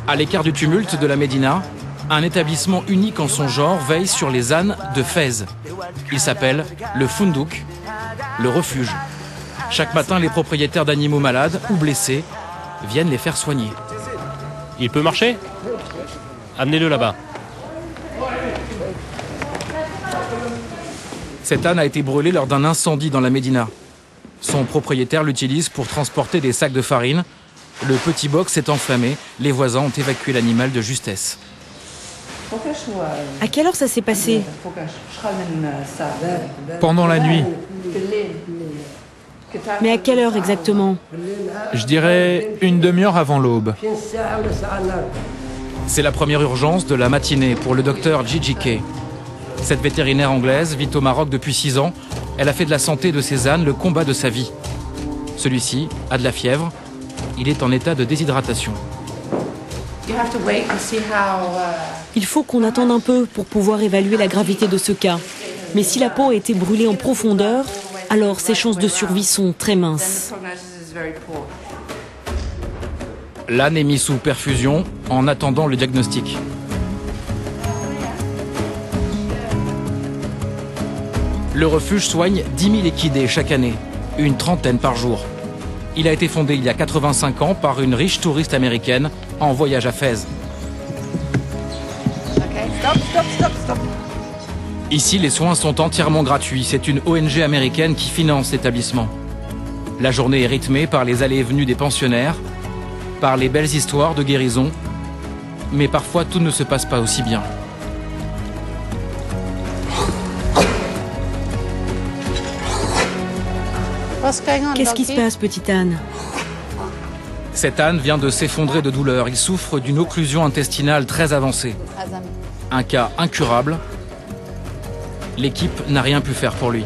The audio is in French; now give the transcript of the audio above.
À l'écart du tumulte de la Médina, un établissement unique en son genre veille sur les ânes de Fès. Il s'appelle le Fundouk, le refuge. Chaque matin, les propriétaires d'animaux malades ou blessés viennent les faire soigner. Il peut marcher? Amenez-le là-bas. Cet âne a été brûlé lors d'un incendie dans la Médina. Son propriétaire l'utilise pour transporter des sacs de farine. Le petit box s'est enflammé. Les voisins ont évacué l'animal de justesse. À quelle heure ça s'est passé? Pendant la nuit. Mais à quelle heure exactement? Je dirais une demi-heure avant l'aube. C'est la première urgence de la matinée pour le docteur Gigi Kay. Cette vétérinaire anglaise vit au Maroc depuis 6 ans. Elle a fait de la santé de ses ânes le combat de sa vie. Celui-ci a de la fièvre. Il est en état de déshydratation. Il faut qu'on attende un peu pour pouvoir évaluer la gravité de ce cas. Mais si la peau a été brûlée en profondeur, alors ses chances de survie sont très minces. L'âne est mis sous perfusion en attendant le diagnostic. Le refuge soigne 10 000 équidés chaque année, une trentaine par jour. Il a été fondé il y a 85 ans par une riche touriste américaine en voyage à Fès. Ici, les soins sont entièrement gratuits. C'est une ONG américaine qui finance l'établissement. La journée est rythmée par les allées et venues des pensionnaires, par les belles histoires de guérison, mais parfois tout ne se passe pas aussi bien. Qu'est-ce qui se passe, petit âne? Cet âne vient de s'effondrer de douleur. Il souffre d'une occlusion intestinale très avancée. Un cas incurable. L'équipe n'a rien pu faire pour lui.